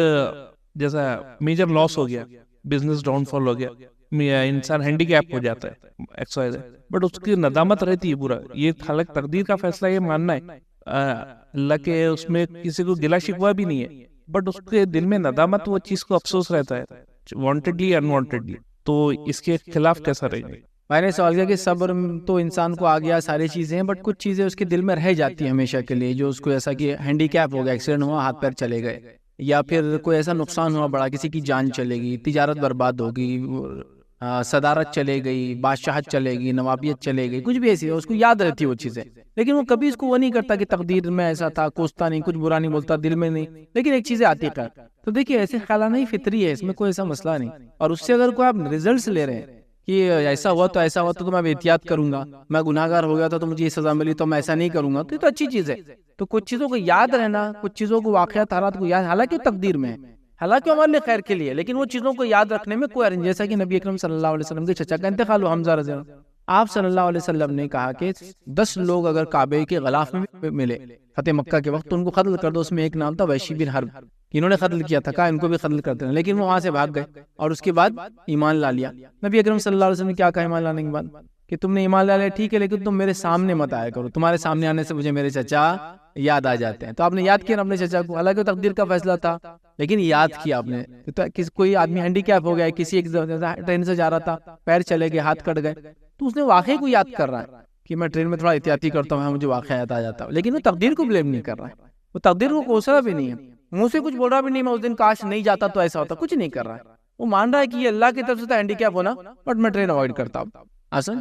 جیسا میجر لاس ہو گیا، بزنس ڈاؤن فال ہو گیا، انسان ہینڈی کیپ ہو جاتا ہے، بٹ اس کی ندامت رہتی ہے برا، یہ حالانکہ تقدیر کا فیصلہ یہ ماننا ہے اللہ کے، اس میں کسی کو گلا شکوہ بھی نہیں ہے، بٹ اس کے دل میں ندامت، وہ چیز کو افسوس رہتا ہے وانٹڈلی انوانٹڈلی، تو اس کے خلاف کیسا رہے گا؟ میں نے سوال کیا کہ صبر تو انسان کو آ گیا، ساری چیزیں ہیں، بٹ کچھ چیزیں اس کے دل میں رہ جاتی ہیں ہمیشہ کے لیے، جو اس کو ایسا کہ ہینڈی کیپ ہو گیا، ایکسیڈنٹ ہوا، ہاتھ پیر چلے گئے، یا پھر کوئی ایسا نقصان ہوا بڑا، کسی کی جان چلے گی، تجارت برباد ہوگی، صدارت چلے گئی، بادشاہت چلے گی، نوابیت چلے گئی، کچھ بھی ایسی ہے، اس کو یاد رہتی ہے وہ چیزیں، لیکن وہ کبھی اس کو وہ نہیں کرتا کہ تقدیر میں ایسا تھا، کوستا نہیں، کچھ برا نہیں بولتا، دل میں نہیں، لیکن ایک چیزیں آتی ہے۔ تو دیکھیے ایسے خیالات نہیں، فطری ہے، اس میں کوئی ایسا مسئلہ نہیں، اور اس سے اگر کوئی آپ ریزلٹس لے رہے ہیں کہ ایسا ہوا تو ایسا ہوا تو میں احتیاط کروں گا، میں گناہ گار ہو گیا تو مجھے یہ سزا ملی تو میں ایسا نہیں کروں گا، تو یہ تو اچھی چیز ہے۔ تو کچھ چیزوں کو یاد رہنا، کچھ چیزوں کو، واقعات، حالات کو یاد، حالانکہ تقدیر میں ہے، حالانکہ ہمارے لیے خیر کے لیے، لیکن وہ چیزوں کو یاد رکھنے میں کوئی حرج نہیں، جیسا کہ نبی اکرم صلی اللہ علیہ وسلم کے چچا کا انتقال ہوا، حمزہ رضی اللہ عنہ، آپ صلی اللہ علیہ وسلم نے کہا کہ 10 لوگ اگر کعبے کے غلاف میں ملے فتح مکہ کے وقت تو ان کو قتل کر دو، اس میں ایک نام تھا وحشی بن حرب، انہوں نے قتل کیا تھا، کہا ان کو بھی قتل کرتے ہیں، لیکن وہ وہاں سے بھاگ گئے اور اس کے بعد ایمان لا لیا۔ نبی اکرم صلی اللہ علیہ وسلم نے کیا کہا ایمان لانے کے بعد کہ تم نے ایمان لا لیا ٹھیک ہے، لیکن تم میرے سامنے مت آیا کرو، تمہارے سامنے آنے سے مجھے میرے چچا یاد آ جاتے ہیں۔ تو آپ نے یاد کیا اپنے چچا کو، حالانکہ تقدیر کا فیصلہ تھا، لیکن یاد کیا آپ نے۔ کوئی آدمی ہینڈی کیپ ہو گیا، کسی ایک ٹرین سے جا رہا تھا، پیر چلے گئے، ہاتھ کٹ گئے، تو اس نے واقعی کو یاد کر رہا ہے کہ میں ٹرین میں تھوڑا احتیاطی کرتا ہوں، مجھے واقعہ یاد آ جاتا ہے، لیکن وہ تقدیر کو بلیم نہیں کر رہا ہے، وہ تقدیر کو کوس رہا بھی نہیں ہے، منہ سے کچھ بول رہا بھی نہیں، میں اس دن کاش نہیں جاتا تو ایسا ہوتا، کچھ نہیں کر رہا ہے، وہ مان رہا ہے کہ یہ اللہ کی طرف سے تھا ہینڈی کیپ ہونا، بٹ میں ٹرین اوائڈ کرتا ہوں۔ اصل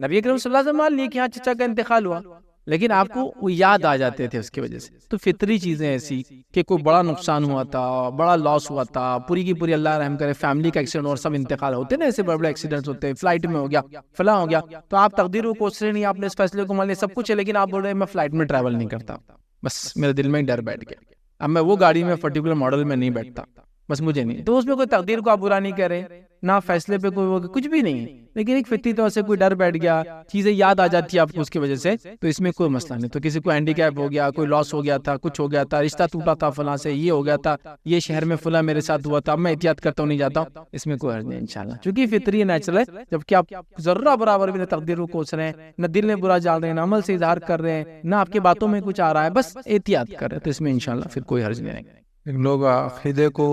نبی اکرم صلی اللہ علیہ وسلم مان لیے کہ ہاں چچا کا انتقال ہوا، لیکن آپ کو وہ یاد آ جاتے تھے اس کی وجہ سے۔ تو فطری چیزیں ایسی کہ کوئی بڑا نقصان ہوا تھا، بڑا لاس ہوا تھا، پوری کی پوری اللہ رحم کرے فیملی کا ایکسیڈنٹ اور سب انتقال ہوتے نا، ایسے بڑے بڑے ایکسیڈنٹس ہوتے ہیں، فلائٹ میں ہو گیا، فلاں ہو گیا، تو آپ تقدیر کو کوس رہے نہیں، آپ نے اس فیصلے کو مان لیا، سب کچھ ہے، لیکن آپ بول رہے ہیں میں فلائٹ میں ٹریول نہیں کرتا، بس میرے دل میں ڈر بیٹھ گیا، اب میں وہ گاڑی میں پرٹیکولر ماڈل میں نہیں بیٹھتا، بس مجھے نہیں، تو اس میں کوئی تقدیر کو آپ برا نہیں کہہ رہے، نہ فیصلے پہ کوئی کچھ بھی نہیں ہے، لیکن ایک فطری طور سے کوئی ڈر بیٹھ گیا، چیزیں یاد آ جاتی ہے آپ کو اس کی وجہ سے، تو اس میں کوئی مسئلہ نہیں۔ تو کسی کو ہینڈی کیپ ہو گیا، کوئی لاس ہو گیا تھا، کچھ ہو گیا تھا، رشتہ ٹوٹا تھا فلاں سے، یہ ہو گیا تھا، یہ شہر میں فلاں میرے ساتھ ہوا تھا، میں احتیاط کرتا ہوں نہیں جاتا ہوں، اس میں کوئی حرج نہیں انشاءاللہ، چونکہ فطری نیچرل ہے، جبکہ آپ ذرہ برابر بھی نہ تقدیر کو کوس رہے ہیں، نہ دل میں برا جان رہے ہیں، نہ عمل سے اظہار کر رہے ہیں، نہ آپ کے باتوں میں کچھ آ رہا ہے، بس احتیاط کر رہے ہیں، تو اس میں انشاءاللہ پھر کوئی حرج نہیں ہے۔ لوگ عقیدے کو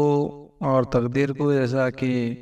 اور تقدیر کو جیسا کہ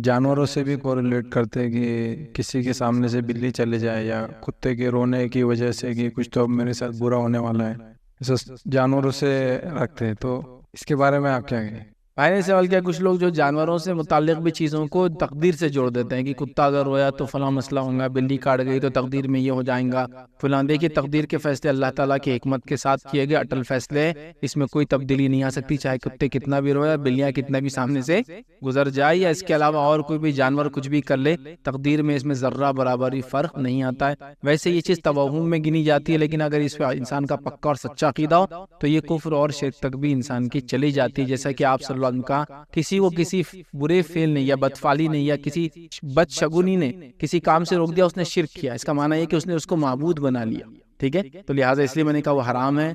جانوروں سے بھی کوریلیٹ کرتے کہ کسی کے سامنے سے بلی چلے جائے یا کتے کے رونے کی وجہ سے کہ کچھ تو میرے ساتھ برا ہونے والا ہے، ایسا جانوروں سے رکھتے ہیں، تو اس کے بارے میں آپ کیا کہیں؟ میں نے سوال کیا کچھ لوگ جو جانوروں سے متعلق بھی چیزوں کو تقدیر سے جوڑ دیتے ہیں کہ کتا اگر رویا تو فلاں مسئلہ ہوگا، بلی کاٹ گئی تو تقدیر میں یہ ہو جائیں گا فلاں۔ دیکھیے تقدیر کے فیصلے اللہ تعالیٰ کی حکمت کے ساتھ کیے گئے اٹل فیصلے، اس میں کوئی تبدیلی نہیں آ سکتی، چاہے کتے کتنا بھی رویا، بلیاں کتنا بھی سامنے سے گزر جائے، یا اس کے علاوہ اور کوئی بھی جانور کچھ بھی کر لے، تقدیر میں اس میں ذرہ برابر ہی فرق نہیں آتا ہے۔ ویسے یہ چیز توہم میں گنی جاتی ہے، لیکن اگر اس پہ انسان کا پکا اور سچا عقیدہ ہو تو یہ کفر اور شرک تک بھی انسان کی چلی جاتی ہے، جیسا کہ آپ صلی اللہ علیہ وسلم کا کسی کو کسی برے فعل نے یا بدفعلی نے یا کسی بد شگونی نے کسی کام سے روک دیا، اس نے شرک کیا، اس کا معنی ہے کہ اس نے اس کو معبود بنا لیا، ٹھیک ہے، تو لہٰذا اس لیے میں نے کہا وہ حرام ہے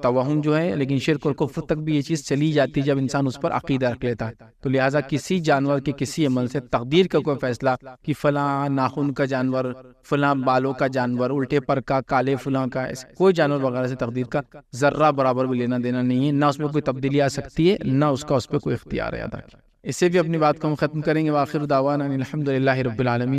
توہم جو ہے، لیکن شرک اور کفر تک بھی یہ چیز چلی جاتی ہے جب انسان اس پر عقیدہ رکھ لیتا ہے۔ تو لہٰذا کسی جانور کے کسی عمل سے تقدیر کا کوئی فیصلہ کہ فلاں ناخن کا جانور، فلاں بالوں کا جانور، الٹے پر کا، کالے فلاں کا، کوئی جانور وغیرہ سے تقدیر کا ذرہ برابر بھی لینا دینا نہیں ہے، نہ اس میں کوئی تبدیلی آ سکتی ہے، نہ اس کا اس پہ کوئی اختیار ہے ادا۔ اس سے بھی اپنی بات کو ہم ختم کریں گے۔ وآخر دعوانا الحمدللہ رب العالمین۔